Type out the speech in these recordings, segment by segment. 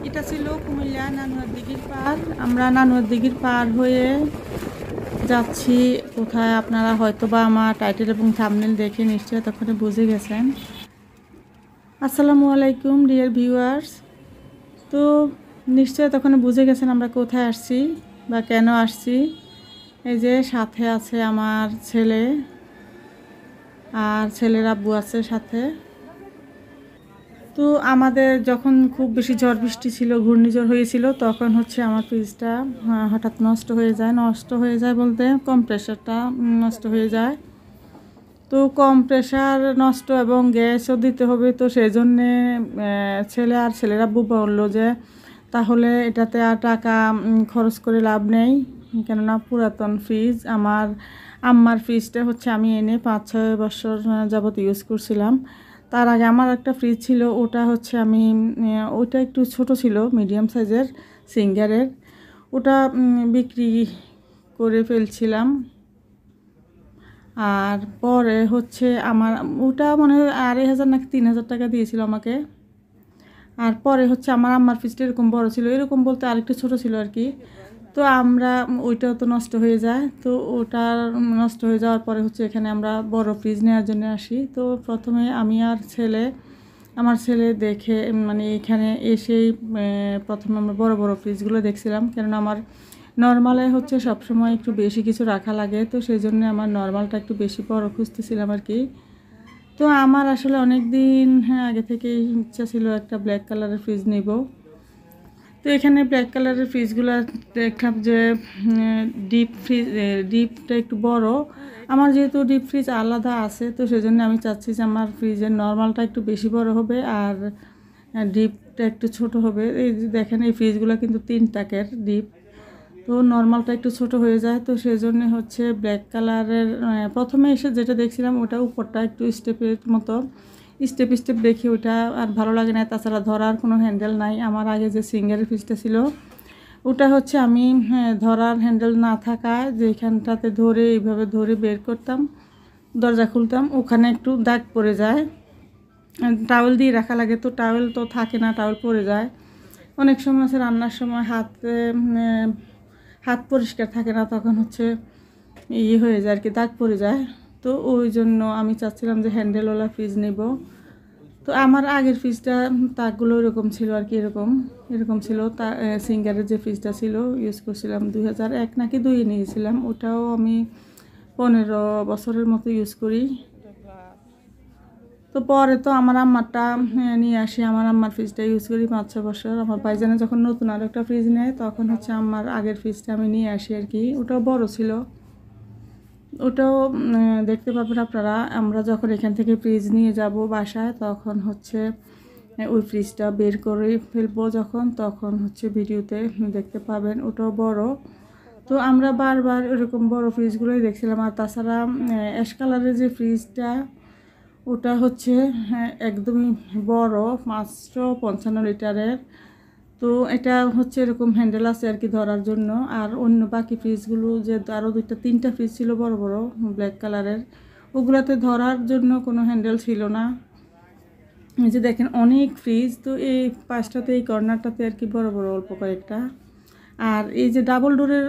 এটা ছিল কুমিল্লা নানুয়ার দিঘির পার। আমরা নানুয়ার দিঘির পার হয়ে যাচ্ছি কোথায়, আপনারা হয়তো বা আমার টাইটেল এবং থাম্বনেল দেখে নিশ্চয়ই তখন বুঝে গেছেন। আসসালামু আলাইকুম ডিয়ার ভিউয়ার্স। তো নিশ্চয়ই তখন বুঝে গেছেন আমরা কোথায় আসছি বা কেন আসছি। এই যে সাথে আছে আমার ছেলে, আর ছেলের আব্বু আছে সাথে। তো আমাদের যখন খুব বেশি ঝড় বৃষ্টি ছিল, ঘূর্ণিঝড় হয়েছিল, তখন হচ্ছে আমার ফ্রিজটা হঠাৎ নষ্ট হয়ে যায় বলতে কম্প্রেসারটা নষ্ট হয়ে যায়। তো কম্প্রেসার নষ্ট এবং গ্যাসও দিতে হবে, তো সেই জন্যে ছেলে আর ছেলের আব্বু বললো যে তাহলে এটাতে আর টাকা খরচ করে লাভ নেই, কেননা পুরাতন ফ্রিজ। আমার আম্মার ফ্রিজটা হচ্ছে আমি এনে 5-6 বছর যাবত ইউজ করছিলাম। তার আগে আমার একটা ফ্রিজ ছিল, ওটা হচ্ছে আমি ওইটা একটু ছোট ছিল, মিডিয়াম সাইজের সিঙ্গারের। ওটা বিক্রি করে ফেলছিলাম। আর পরে হচ্ছে আমার ওটা মনে হয় 2,500 নাকি 3,000 টাকা দিয়েছিল আমাকে। আর পরে হচ্ছে আমার আম্মার ফ্রিজটা এরকম বড় ছিল, এরকম বলতে আরেকটু ছোট ছিল আর কি। তো আমরা ওইটাও তো নষ্ট হয়ে যায়, তো ওটা নষ্ট হয়ে যাওয়ার পরে হচ্ছে এখানে আমরা বড় ফ্রিজ নেওয়ার জন্য আসি। তো প্রথমে আমি আর আমার ছেলে দেখে মানে এখানে এসেই প্রথমে আমরা বড় বড় ফ্রিজগুলো দেখছিলাম, কেননা আমার নর্মালে হচ্ছে সবসময় একটু বেশি কিছু রাখা লাগে, তো সেই জন্য আমার নর্মালটা একটু বেশি বড় খুঁজতেছিলাম আর কি। তো আমার আসলে অনেক দিন আগে থেকেই ইচ্ছা ছিল একটা ব্ল্যাক কালারের ফ্রিজ নেব। তো এখানে ব্ল্যাক কালারের ফ্রিজগুলো দেখলাম যে ডিপটা একটু বড়। আমার যেহেতু ডিপ ফ্রিজ আলাদা আছে, তো সেই জন্য আমি চাচ্ছি যে আমার ফ্রিজের নর্মালটা একটু বেশি বড় হবে আর ডিপটা একটু ছোট হবে। এই যে দেখেন এই ফ্রিজগুলো কিন্তু 3 টাকের ডিপ, তো নর্মালটা একটু ছোট হয়ে যায়। তো সেই জন্য হচ্ছে ব্ল্যাক কালারের প্রথমে এসে যেটা দেখছিলাম ওটা উপরটা একটু স্টেপের মতো, স্টেপ দেখি ওটা আর ভালো লাগে না। তাছাড়া ধরার কোনো হ্যান্ডেল নাই। আমার আগে যে সিঙ্গারের ফ্রিজটা ছিল ওটা হচ্ছে আমি ধরার হ্যান্ডেল না থাকায় যেখানটাতে ধরে এইভাবে ধরে বের করতাম, দরজা খুলতাম, ওখানে একটু দাগ পড়ে যায়। টাওয়েল দিয়ে রাখা লাগে, তো টাওয়েল তো থাকে না, টাওয়েল পড়ে যায়। অনেক সময় আছে রান্নার সময় হাত পরিষ্কার থাকে না, তখন হচ্ছে হয়ে যায় আর কি, দাগ পড়ে যায়। তো ওই জন্য আমি চাচ্ছিলাম যে হ্যান্ডেলওয়ালা ফ্রিজ নেব। তো আমার আগের ফ্রিজটা তাকগুলো এরকম ছিল আর কি, এরকম ছিল। তা সিঙ্গারের যে ফ্রিজটা ছিল ইউজ করছিলাম 2001 নাকি 2 নিয়েছিলাম, ওটাও আমি 15 বছরের মতো ইউজ করি। তো পরে তো আমার আম্মারটা নিয়ে আসি, আমার আম্মার ফ্রিজটা ইউজ করি 5-6 বছর। আমার ভাইজানে যখন নতুন আর একটা ফ্রিজ নেয় তখন হচ্ছে আমার আগের ফ্রিজটা আমি নিয়ে আসি আর কি। ওটাও বড় ছিল, ওটাও দেখতে পাবেন আপনারা। আমরা যখন এখান থেকে ফ্রিজ নিয়ে যাব বাসায়, তখন হচ্ছে ওই ফ্রিজটা বের করে ফেলবো যখন, তখন হচ্ছে ভিডিওতে দেখতে পাবেন। ওটাও বড়। তো আমরা বারবার এরকম বড় ফ্রিজগুলোই দেখছিলাম। আর তাছাড়া অ্যাশ কালারের যে ফ্রিজটা ওটা হচ্ছে একদমই বড়, 555 লিটারের। তো এটা হচ্ছে এরকম হ্যান্ডেল আছে আর কি ধরার জন্য। আর অন্য বাকি ফ্রিজগুলো যে আরও 2-3টা ফ্রিজ ছিল বড় বড় ব্ল্যাক কালারের, ওগুলাতে ধরার জন্য কোনো হ্যান্ডেল ছিল না। এই যে দেখেন অনেক ফ্রিজ, তো এই পাঁচটাতে এই কর্নারটাতে আর কি বড় বড় অল্প কয়েকটা। আর এই যে ডাবল ডোরের,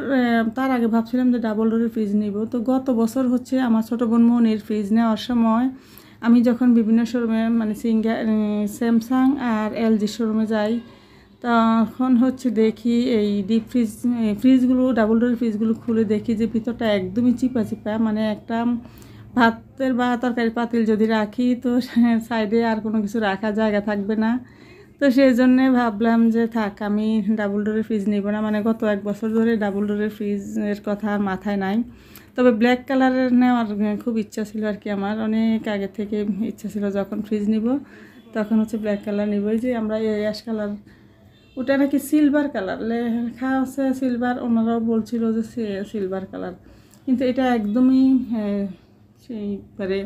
তার আগে ভাবছিলাম যে ডাবল ডোরের ফ্রিজ নিব। তো গত বছর হচ্ছে আমার ছোটো বোন মনির ফ্রিজ নেওয়ার সময় আমি যখন বিভিন্ন শোরুমে মানে স্যামসাং আর এলজি শোরুমে যাই, তখন হচ্ছে দেখি এই ডিপ ফ্রিজগুলো ডাবল ডোরের ফ্রিজগুলো খুলে দেখি যে ভিতরটা একদমই চিপা চিপা, মানে একটা ভাতের বা তরকারি পাতিল যদি রাখি তো সাইডে আর কোনো কিছু রাখার জায়গা থাকবে না। তো সেই জন্যে ভাবলাম যে থাক, আমি ডাবল ডোরের ফ্রিজ নিব না। মানে গত 1 বছর ধরে ডাবল ডোরের ফ্রিজের কথা আর মাথায় নাই। তবে ব্ল্যাক কালারের নেওয়ার খুব ইচ্ছা ছিল আর কি, আমার অনেক আগে থেকে ইচ্ছা ছিল যখন ফ্রিজ নিব তখন হচ্ছে ব্ল্যাক কালার নিব। এই যে আমরা এই অ্যাশ কালার, ওটা নাকি সিলভার কালার লেখা আছে, সিলভার, ওনারাও বলছিল যে সিলভার কালার, কিন্তু এটা একদমই সেইবারে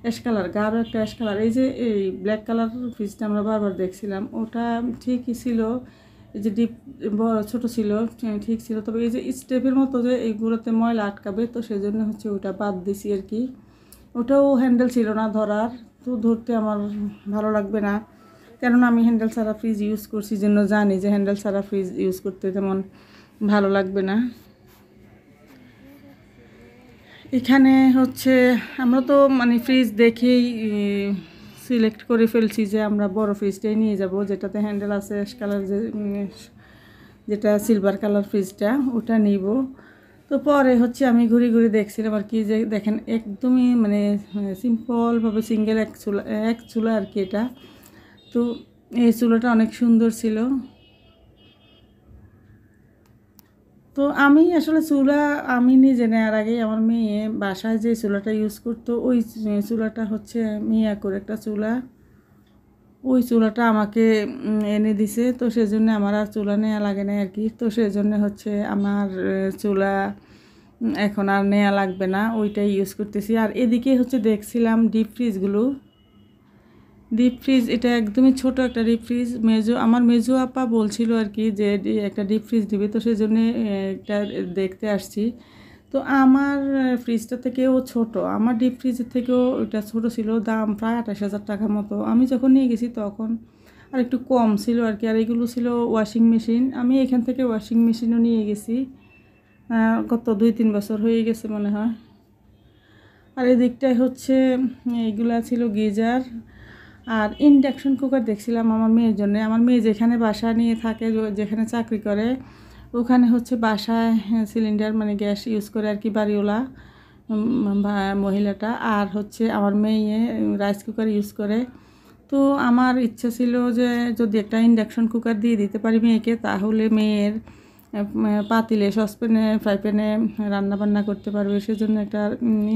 অ্যাশ কালার, গাঢ় একটা অ্যাশ কালার। এই যে এই ব্ল্যাক কালার ফ্রিজটা আমরা বারবার দেখছিলাম, ওটা ঠিকই ছিল। এই যে ডিপ ছোটো ছিল ঠিক ছিল, তবে এই যে স্টেপের মতো যে এইগুলোতে ময়লা আটকাবে, তো সেই জন্য হচ্ছে ওটা বাদ দিছি আর কি। ওটাও হ্যান্ডেল ছিল না ধরার, তো ধরতে আমার ভালো লাগবে না। কেননা আমি হ্যান্ডেল ছাড়া ফ্রিজ ইউজ করছি জন্য জানি যে হ্যান্ডেল ছাড়া ফ্রিজ ইউজ করতে তেমন ভালো লাগবে না। এখানে হচ্ছে আমরা তো মানে ফ্রিজ দেখেই সিলেক্ট করে ফেলছি যে আমরা বড় ফ্রিজটাই নিয়ে যাব, যেটাতে হ্যান্ডেল আছে, অ্যাশ কালার যেটা সিলভার কালার ফ্রিজটা ওটা নিব। তো পরে হচ্ছে আমি ঘুরে ঘুরে দেখছিলাম আর কি, যে দেখেন একদমই মানে সিম্পলভাবে সিঙ্গেল এক চুলা আর কি এটা। তো এই চুলাটা অনেক সুন্দর ছিল। তো আমি আসলে চুলা আমি নিজে নেওয়ার আগে আমার মেয়ে বাসায় যে চুলাটা ইউজ করতো ওই চুলাটা হচ্ছে মিয়াকোর একটা চুলা, ওই চুলাটা আমাকে এনে দিছে। তো সেজন্য আমার আর চুলা নেওয়া লাগে না আর কি। তো সেজন্য হচ্ছে আমার চুলা এখন আর নেওয়া লাগবে না, ওইটাই ইউজ করতেছি। আর এদিকে হচ্ছে দেখছিলাম ডিপ ফ্রিজগুলো। ডিপ ফ্রিজ এটা একদমই ছোট একটা ডিপ ফ্রিজ। আমার মেজো আপা বলছিল আর কি যে একটা ডিপ ফ্রিজ দিবে, তো সেই জন্যে এটা দেখতে আসছি। তো আমার ফ্রিজটা থেকেও ছোট, আমার ডিপ ফ্রিজের থেকেও ওইটা ছোট ছিল, দাম প্রায় 28,000 টাকার মতো। আমি যখন নিয়ে গেছি তখন আর একটু কম ছিল আর কি। আর এগুলো ছিল ওয়াশিং মেশিন। আমি এখান থেকে ওয়াশিং মেশিনও নিয়ে গেছি, গত 2-3 বছর হয়ে গেছে মনে হয়। আর এদিকটায় হচ্ছে এইগুলা ছিল গিজার আর ইন্ডাকশন কুকার দেখছিলাম আমার মেয়ের জন্য। আমার মেয়ে যেখানে বাসা নিয়ে থাকে, যেখানে চাকরি করে, ওখানে হচ্ছে বাসায় সিলিন্ডার মানে গ্যাস ইউজ করে আর কি বাড়িওয়ালা মহিলাটা। আর হচ্ছে আমার মেয়ে রাইস কুকার ইউজ করে। তো আমার ইচ্ছা ছিল যে যদি একটা ইন্ডাকশন কুকার দিয়ে দিতে পারি মেয়েকে, তাহলে মেয়ের পাতিলে, সসপ্যানে, ফ্রাই প্যানে রান্নাবান্না করতে পারবে। সেজন্য একটা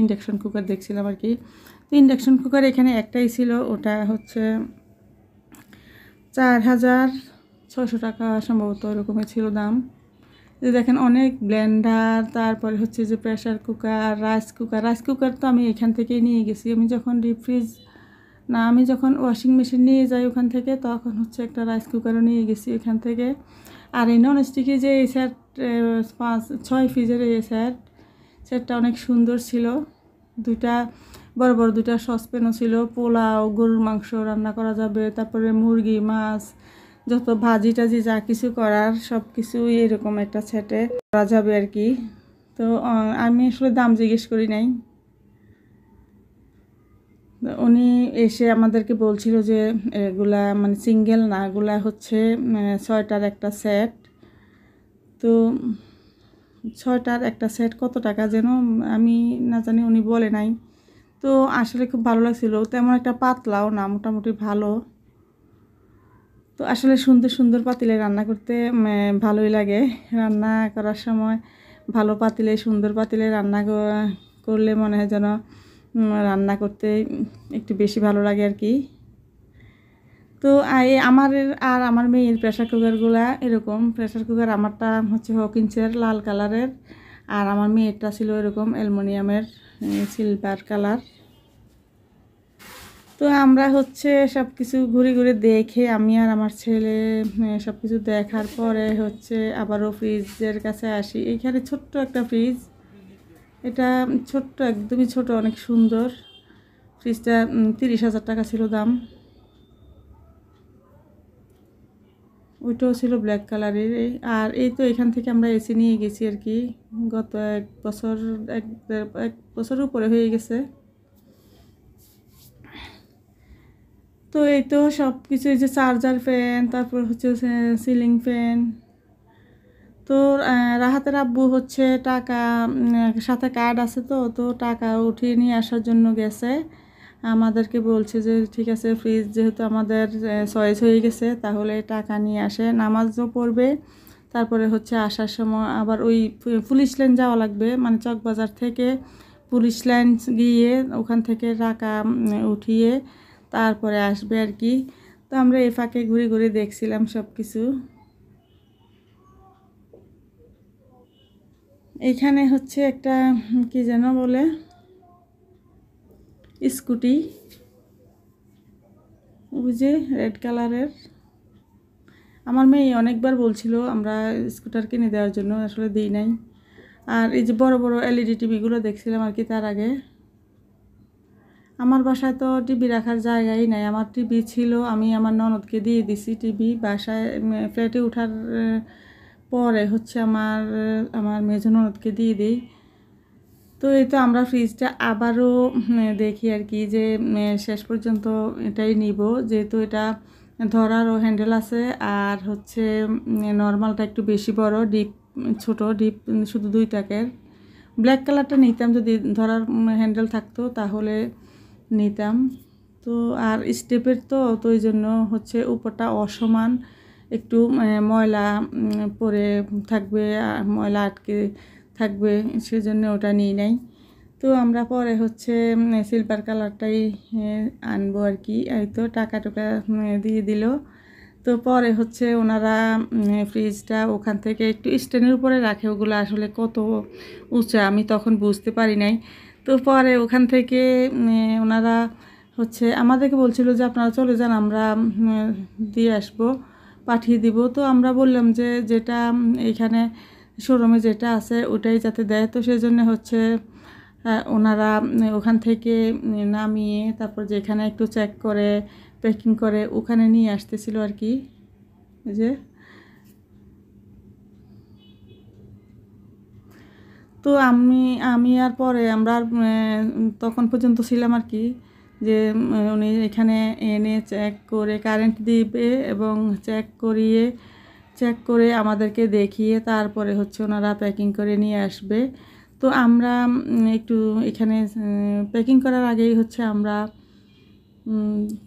ইন্ডাকশন কুকার দেখছিলাম আর কি। তো ইন্ডাকশন কুকার এখানে একটাই ছিল, ওটা হচ্ছে 4,600 টাকা সম্ভবত এরকমই ছিল দাম। যে দেখেন অনেক ব্লেন্ডার, তারপরে হচ্ছে যে প্রেশার কুকার, রাইস কুকার তো আমি এখান থেকেই নিয়ে গেছি। আমি যখন ডিপ ফ্রিজ না, আমি যখন ওয়াশিং মেশিন নিয়ে যাই ওখান থেকে, তখন হচ্ছে একটা রাইস কুকারও নিয়ে গেছি এখান থেকে। আর এই ননস্টিকের যে এই সেট 5-6 পিসের এই সেটটা অনেক সুন্দর ছিল। বড় বড় দুইটা সসপ্যানও ছিল, পোলাও, গরুর মাংস রান্না করা যাবে, তারপরে মুরগি, মাছ, যত ভাজি টাজি যা কিছু করার সব কিছুই এরকম একটা সেটে করা যাবে আর কি। তো আমি আসলে দাম জিজ্ঞেস করি নাই। উনি এসে আমাদেরকে বলছিল যে এগুলা মানে সিঙ্গেল না, এগুলা হচ্ছে 6টার একটা সেট। তো 6টার একটা সেট কত টাকা যেন আমি না জানি, উনি বলে নাই। তো আসলে খুব ভালো লাগছিল, তেমন একটা পাতলাও না, মোটামুটি ভালো। তো আসলে সুন্দর সুন্দর পাতিলে রান্না করতে ভালোই লাগে। রান্না করার সময় ভালো পাতিলে, সুন্দর পাতিলে রান্না করলে মনে হয় যেন রান্না করতে একটু বেশি ভালো লাগে আর কি। তো আমার মেয়ের প্রেশার কুকারগুলা এরকম। প্রেশার কুকার আমারটা হচ্ছে হকিন্সের লাল কালারের, আর আমার মেয়েরটা ছিল এরকম অ্যালুমিনিয়ামের সিলভার কালার। তো আমরা হচ্ছে সব কিছু ঘুরে ঘুরে দেখে, আমি আর আমার ছেলে সব কিছু দেখার পরে হচ্ছে আবারও ফ্রিজের কাছে আসি। এইখানে ছোট্ট একটা ফ্রিজ, এটা ছোট্ট, একদমই ছোট, অনেক সুন্দর। ফ্রিজটা 30,000 টাকা ছিল দাম। ওইটাও ছিল ব্ল্যাক কালারের। আর এই তো এখান থেকে আমরা এসি নিয়ে গেছি আর কি, গত 1 বছর উপরে হয়ে গেছে। তো এই তো সব কিছু, এই যে চার্জার ফ্যান, তারপর হচ্ছে সিলিং ফ্যান। তো রাহাতের আব্বু হচ্ছে টাকা সাথে কার্ড আছে, তো টাকা উঠিয়ে নিয়ে আসার জন্য গেছে। আমাদেরকে বলছে যে ঠিক আছে, ফ্রিজ যেহেতু আমাদের চয়েস হয়ে গেছে, তাহলে টাকা নিয়ে আসে, নামাজও পড়বে। তারপরে হচ্ছে আসার সময় আবার ওই পুলিশ লাইন যাওয়া লাগবে, মানে চকবাজার থেকে পুলিশ লাইন গিয়ে ওখান থেকে টাকা উঠিয়ে তারপরে আসবে আর কি। তো আমরা এই ফাঁকে ঘুরে ঘুরে দেখছিলাম সব কিছু। এখানে হচ্ছে একটা কি যেন বলে, স্কুটি, ওই যে রেড কালারের। আমার মেয়ে অনেকবার বলছিল আমরা স্কুটার কিনে দেওয়ার জন্য, আসলে দিই নাই। আর এই যে বড় বড় এলইডি টিভিগুলো দেখছিলাম আর কি তার আগে। আমার বাসায় তো টিভি রাখার জায়গাই নাই। আমার টিভি ছিল, আমি আমার ননদকে দিয়ে দিছি টিভি। বাসায় ফ্ল্যাটে ওঠার পরে হচ্ছে আমার মেজো ননদকে দিয়ে দিই। তো এই তো আমরা ফ্রিজটা আবারও দেখি আর কি, যে শেষ পর্যন্ত এটাই নিব, যেহেতু এটা ধরারও হ্যান্ডেল আছে, আর হচ্ছে নর্মালটা একটু বেশি বড়, ডিপ ছোট, ডিপ শুধু 2 টাকার। ব্ল্যাক কালারটা নিতাম, যদি ধরার হ্যান্ডেল থাকতো তাহলে নিতাম। তো আর স্টেপের তো ওই জন্য হচ্ছে উপরটা অসমান, একটু ময়লা পরে থাকবে, ময়লা আটকে থাকবে, সেজন্য ওটা নিই নাই। তো আমরা পরে হচ্ছে সিলভার কালারটাই আনবো আর কি। এই তো টাকা দিয়ে দিল। তো পরে হচ্ছে ওনারা ফ্রিজটা ওখান থেকে একটু স্ট্যান্ডের উপরে রাখে, ওগুলো আসলে কত উঁচা আমি তখন বুঝতে পারি নাই। তো পরে ওখান থেকে ওনারা হচ্ছে আমাদেরকে বলছিল যে আপনারা চলে যান, আমরা দিয়ে আসবো, পাঠিয়ে দিব। তো আমরা বললাম যে যেটা এইখানে শোরুমে যেটা আছে ওটাই যাতে দেয়। তো সেই জন্য হচ্ছে ওনারা ওখান থেকে নামিয়ে তারপর যেখানে একটু চেক করে প্যাকিং করে ওখানে নিয়ে আসতেছিল আর কি। যে তো আমি আর পরে আমরা তখন পর্যন্ত ছিলাম আর কি, যে উনি এখানে এনে চেক করে কারেন্ট দিবে এবং চেক করে আমাদেরকে দেখিয়ে তারপরে হচ্ছে ওনারা প্যাকিং করে নিয়ে আসবে। তো আমরা একটু এখানে প্যাকিং করার আগেই হচ্ছে আমরা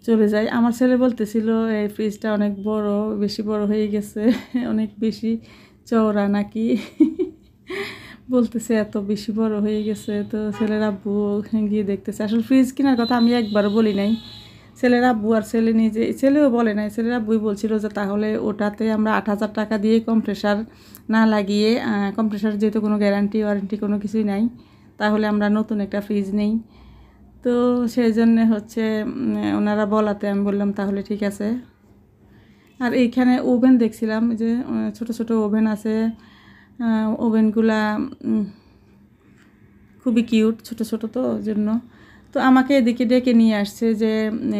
চলে যাই। আমার ছেলে বলতেছিল এই ফ্রিজটা অনেক বড়, বেশি বড় হয়ে গেছে, অনেক বেশি চওড়া নাকি বলতেছে এত বেশি বড় হয়ে গেছে। তো ছেলের আব্বু গিয়ে দেখতেছে। আসলে ফ্রিজ কেনার কথা আমি একবারও বলি নাই, ছেলের আব্বু আর ছেলেও বলে নাই, ছেলের আব্বুই বলছিল যে তাহলে ওটাতে আমরা 8,000 টাকা দিয়ে কম্প্রেসার না লাগিয়ে, কম্প্রেসার যেহেতু কোনো গ্যারান্টি ওয়ারেন্টি কোনো কিছুই নাই, তাহলে আমরা নতুন একটা ফ্রিজ নেই। তো সেই জন্যে হচ্ছে ওনারা বলাতে আমি বললাম তাহলে ঠিক আছে। আর এইখানে ওভেন দেখছিলাম, যে ছোট ছোট ওভেন আছে, ওভেনগুলা খুবই কিউট, ছোট ছোট তো ওই জন্য। তো আমাকে এদিকে ডেকে নিয়ে আসছে যে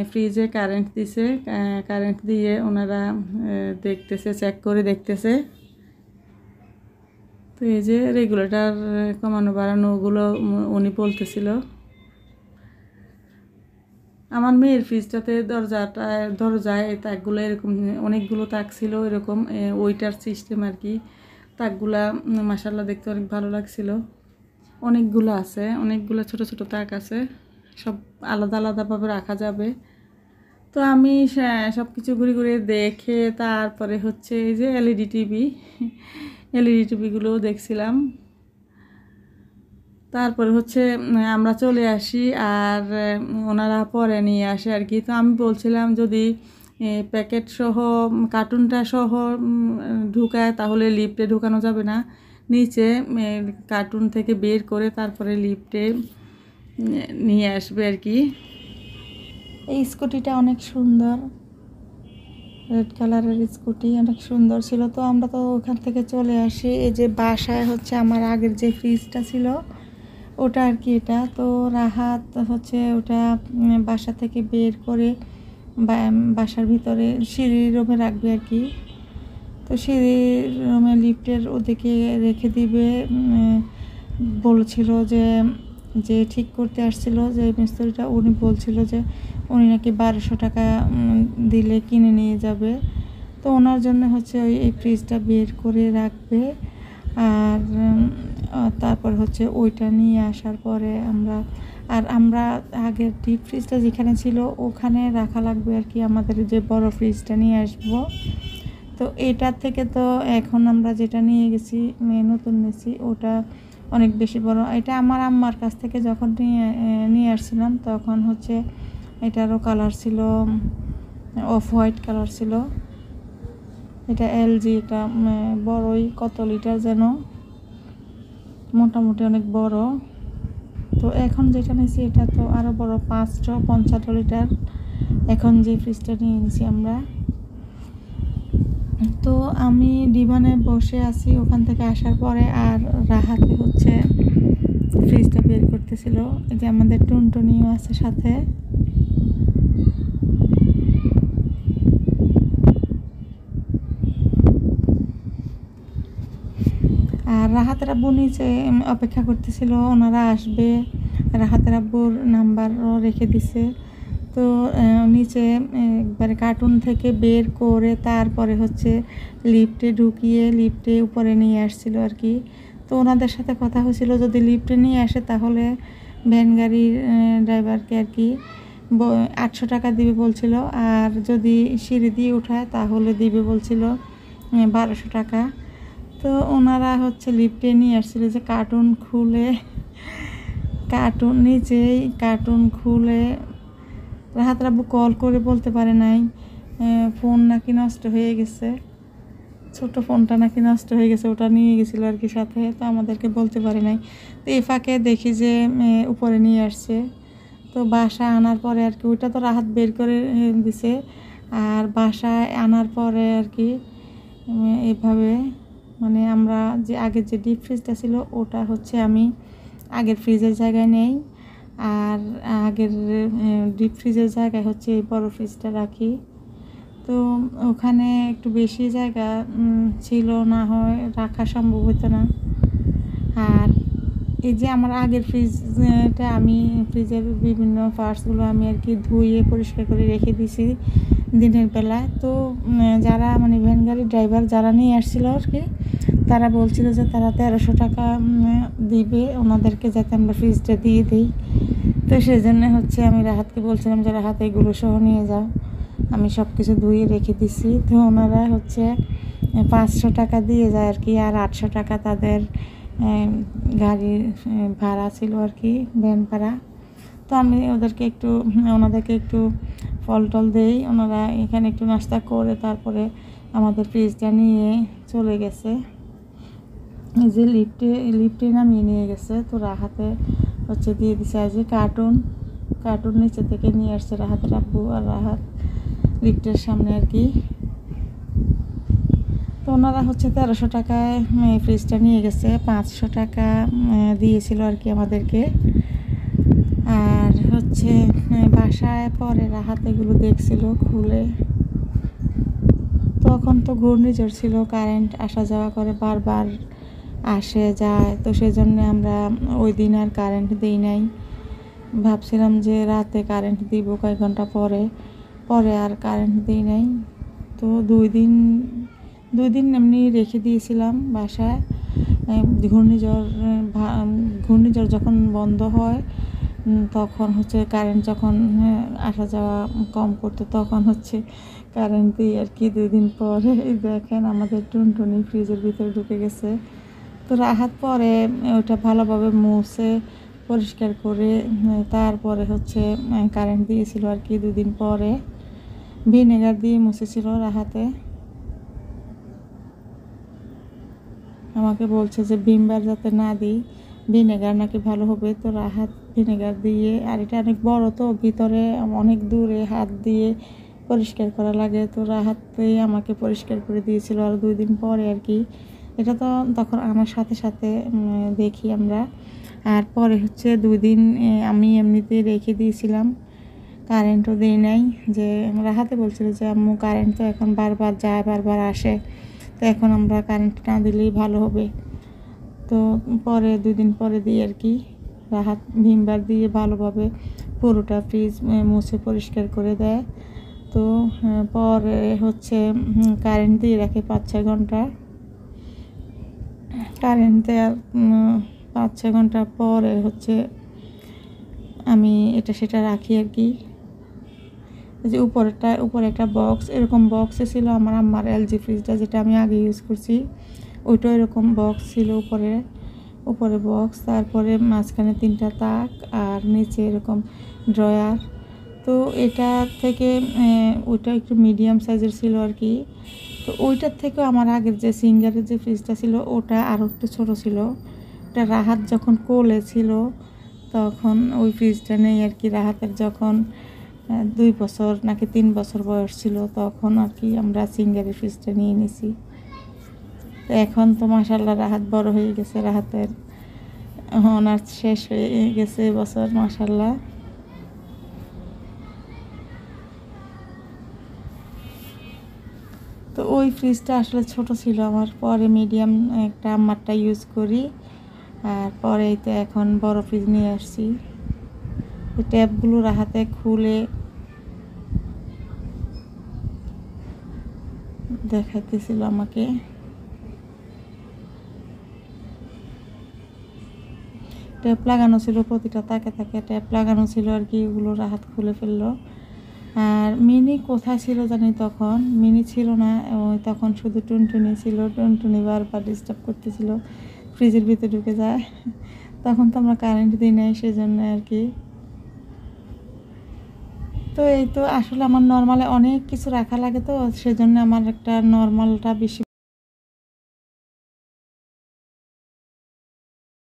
ফ্রিজে কারেন্ট দিছে, কারেন্ট দিয়ে ওনারা দেখতেছে, চেক করে দেখতেছে। তো এই যে রেগুলেটর কমানো বাড়ানো ওগুলো উনি বলতেছিল। আমার মেয়ের ফ্রিজটাতে দরজায় তাকগুলো এরকম অনেকগুলো তাক ছিল, এরকম ওইটার সিস্টেম আর কি। তাকগুলা মাশাআল্লাহ দেখতে অনেক ভালো লাগছিল। অনেকগুলো আছে, অনেকগুলো ছোট ছোট তাক আছে, সব আলাদা আলাদাভাবে রাখা যাবে। তো আমি সব কিছু ঘুরে ঘুরে দেখে তারপরে হচ্ছে এই যে এলইডি টিভিগুলোও দেখছিলাম। তারপরে হচ্ছে আমরা চলে আসি, আর ওনারা পরে নিয়ে আসে আর কি। তো আমি বলছিলাম যদি প্যাকেট সহ কার্টুনটা সহ ঢুকায় তাহলে লিফটে ঢুকানো যাবে না, নিচে কার্টুন থেকে বের করে তারপরে লিফটে নিয়ে আসবে আর কি। এই স্কুটিটা অনেক সুন্দর, রেড কালারের স্কুটি, অনেক সুন্দর ছিল। তো আমরা তো ওখান থেকে চলে আসি। এই যে বাসায় হচ্ছে আমার আগের যে ফ্রিজটা ছিল ওটা আর কি, এটা তো রাহাত হচ্ছে ওটা বাসা থেকে বের করে বাসার ভিতরে সিঁড়ির রুমে রাখবে আর কি। তো সিঁড়ির রুমে লিফটের ওদিকে রেখে দিবে বলছিল, যে ঠিক করতে আসছিল যে মিস্ত্রিটা, উনি বলছিল যে উনি নাকি 1200 টাকা দিলে কিনে নিয়ে যাবে। তো ওনার জন্য হচ্ছে এই ফ্রিজটা বের করে রাখবে। আর তারপর হচ্ছে ওইটা নিয়ে আসার পরে আমরা আগের ডিপ ফ্রিজটা যেখানে ছিল ওখানে রাখা লাগবে আর কি, আমাদের যে বড় ফ্রিজটা নিয়ে আসবো। তো এটার থেকে তো এখন আমরা যেটা নিয়ে গেছি নতুন নিয়েছি ওটা অনেক বেশি বড়। এটা আমার আম্মার কাছ থেকে যখন নিয়ে আসছিলাম তখন হচ্ছে এটারও কালার ছিল অফ হোয়াইট কালার ছিল। এটা এলজি, এটা বড়ই, কত লিটার যেন, মোটামুটি অনেক বড়। তো এখন যেটা নিয়েছি এটা তো আরও বড়, 555 লিটার এখন যে ফ্রিজটা নিয়ে গেছি আমরা। তো আমি ডিমানে বসে আছি ওখান থেকে আসার পরে, আর রাহাতে হচ্ছে ফ্রিজটা বের করতেছিল। এই যে আমাদের টুনটুনিও আছে সাথে। আর রাহাতের আব্বু নিচে অপেক্ষা করতেছিল, ওনারা আসবে। রাহাতের আব্বুর নাম্বারও রেখে দিছে। তো নিচে একবারে কার্টুন থেকে বের করে তারপরে হচ্ছে লিফটে ঢুকিয়ে লিফটে উপরে নিয়ে আসছিল আর কি। তো ওনাদের সাথে কথা হয়েছিল যদি লিফটে নিয়ে আসে তাহলে ভ্যান গাড়ির ড্রাইভারকে আর কি 800 টাকা দিবে বলছিল, আর যদি সিঁড়ি দিয়ে উঠায় তাহলে দিবে বলছিল 1200 টাকা। তো ওনারা হচ্ছে লিফটে নিয়ে আসছিল যে কার্টুন নিচেই কার্টুন খুলে রাহাত আব্বু কল করে বলতে পারে নাই ফোন নাকি নষ্ট হয়ে গেছে, ছোট ফোনটা নাকি নষ্ট হয়ে গেছে, ওটা নিয়ে গেছিলো আর কি সাথে। তো আমাদেরকে বলতে পারে নাই। তো এই ফাঁকে দেখি যে উপরে নিয়ে আসছে। তো বাসা আনার পরে আর কি ওইটা তো রাহাত বের করে দিছে, আর বাসায় আনার পরে আর কি এভাবে মানে আমরা যে আগের যে ডিপ ফ্রিজটা ছিল ওটা হচ্ছে আমি আগের ফ্রিজের জায়গায় নেই, আর আগের ডিপ ফ্রিজের জায়গায় হচ্ছে এই বড় ফ্রিজটা রাখি। তো ওখানে একটু বেশি জায়গা ছিল, না হয় রাখা সম্ভব হতো না। আর এই যে আমার আগের ফ্রিজটা আমি ফ্রিজের বিভিন্ন পার্টসগুলো আমি আর কি ধুয়ে পরিষ্কার করে রেখে দিয়েছি দিনের বেলা। তো যারা মানে ভ্যান গাড়ির ড্রাইভার যারা নিয়ে আসছিল আর কি, তারা বলছিল যে তারা 1300 টাকা দিবে ওনাদেরকে যাতে আমরা ফ্রিজটা দিয়ে দিই। তো সেই জন্য হচ্ছে আমি রাহাতকে বলছিলাম যে রাহাত এগুলো সহ নিয়ে যাও, আমি সব কিছু ধুয়ে রেখে দিছি। তো ওনারা হচ্ছে 500 টাকা দিয়ে যায় আর কি, আর 800 টাকা তাদের গাড়ির ভাড়া ছিল আর কি, ভ্যান ভাড়া। তো আমি ওনাদেরকে একটু ফল টল দেই, ওনারা এখানে একটু নাস্তা করে তারপরে আমাদের ফ্রিজটা নিয়ে চলে গেছে। এই যে লিফটে নামিয়ে নিয়ে গেছে। তো রাহাতে হচ্ছে দিয়ে দিছে আজ কার্টুন নিচে থেকে নিয়ে আসছে রাহাতের আব্বু আর রাহাত লিফটের সামনে আর কি। তো ওনারা হচ্ছে 1300 টাকায় ফ্রিজটা নিয়ে গেছে, 500 টাকা দিয়েছিল আর কি আমাদেরকে। আর হচ্ছে বাসায় পরে রাহাত এগুলো দেখছিল খুলে। তখন তো ঘূর্ণিঝড় ছিল, কারেন্ট আসা যাওয়া করে, বারবার আসে যায়। তো সেই জন্য আমরা ওই দিন আর কারেন্ট দিই নাই, ভাবছিলাম যে রাতে কারেন্ট দিব কয়েক ঘন্টা পরে আর কারেন্ট দিই নাই। তো দুই দিন এমনি রেখে দিয়েছিলাম বাসায়। ঘূর্ণিঝড় যখন বন্ধ হয় তখন হচ্ছে কারেন্ট যখন আসা যাওয়া কম করতো তখন হচ্ছে কারেন্ট দিই আর কি। 2 দিন পরে দেখেন আমাদের টুনটুনি ফ্রিজের ভিতরে ঢুকে গেছে। তো রাহাত পরে ওটা ভালোভাবে মুছে পরিষ্কার করে তারপরে হচ্ছে কারেন্ট দিয়েছিল আর কি। 2 দিন পরে ভিনেগার দিয়ে মুছেছিল রাহাতে। আমাকে বলছে যে ভিমবার যাতে না দিই, ভিনেগার নাকি ভালো হবে। তো রাহাত ভিনেগার দিয়ে, আর এটা অনেক বড় তো ভিতরে অনেক দূরে হাত দিয়ে পরিষ্কার করা লাগে। তো রাহাতেই আমাকে পরিষ্কার করে দিয়েছিল। আর 2 দিন পরে আর কি, এটা তো তখন আমার সাথে সাথে দেখি আমরা। আর পরে হচ্ছে 2 দিন আমি এমনিতেই রেখে দিয়েছিলাম, কারেন্টও দিই নাই। যে রাহাতে বলছিল যে আম্মু কারেন্ট তো এখন বারবার যায় বারবার আসে, তো এখন আমরা কারেন্ট না দিলেই ভালো হবে। তো পরে 2 দিন পরে দিই আর কি। রাহাত ভিমবার দিয়ে ভালোভাবে পুরোটা ফ্রিজ মুছে পরিষ্কার করে দেয়। তো পরে হচ্ছে কারেন্ট দিয়ে রাখে 5-6 ঘন্টা। কারেন্ট দেওয়ার 5-6 ঘন্টা পরে হচ্ছে আমি এটা সেটা রাখি আর কি। যে উপরে একটা বক্স, এরকম বক্সে ছিল আমার আম্মার এলজি ফ্রিজটা, যেটা আমি আগে ইউজ করছি। ওইটা এরকম বক্স ছিল, উপরে বক্স, তারপরে মাঝখানে 3টা তাক, আর নিচে এরকম ড্রয়ার। তো এটা থেকে ওইটা একটু মিডিয়াম সাইজের ছিল আর কি। তো ওইটার থেকেও আমার আগের যে সিঙ্গারের যে ফ্রিজটা ছিল ওটা আরও একটু ছোটো ছিল। ওটা রাহাত যখন কোলে ছিল তখন ওই ফ্রিজটা নেই আর কি। রাহাতের যখন 2 বছর নাকি 3 বছর বয়স ছিল তখন আর কি আমরা সিঙ্গারের ফ্রিজটা নিয়ে নিছি। তো এখন তো মাশাআল্লাহ রাহাত বড় হয়ে গেছে, রাহাতের অনার্স শেষ হয়ে গেছে এবছর মাশাআল্লাহ। তো ওই ফ্রিজটা আসলে ছোট ছিল আমার, পরে মিডিয়াম একটা আম্মারটা ইউজ করি, আর পরেই তো এখন বড় ফ্রিজ নিয়ে আসছি। ট্যাপগুলো হাতে খুলে দেখাইতেছিল আমাকে। ট্যাপ লাগানো ছিল, প্রতিটা তাকে তাকে ট্যাপ লাগানো ছিল আর কি, ওগুলো হাত খুলে ফেললো। আর মিনি কোথায় ছিল জানি, তখন মিনি ছিল না, ওই তখন শুধু টুনটুনি ছিল। টুনটুনি বারবার ডিস্টার্ব করতেছিল, ফ্রিজের ভিতরে ঢুকে যায়। তখন তো আমরা কারেন্ট দিই নাই, সেজন্য আর কি। তো এই তো আসলে আমার নর্মালে অনেক কিছু রাখা লাগে, তো সেজন্য আমার একটা নর্মালটা বেশি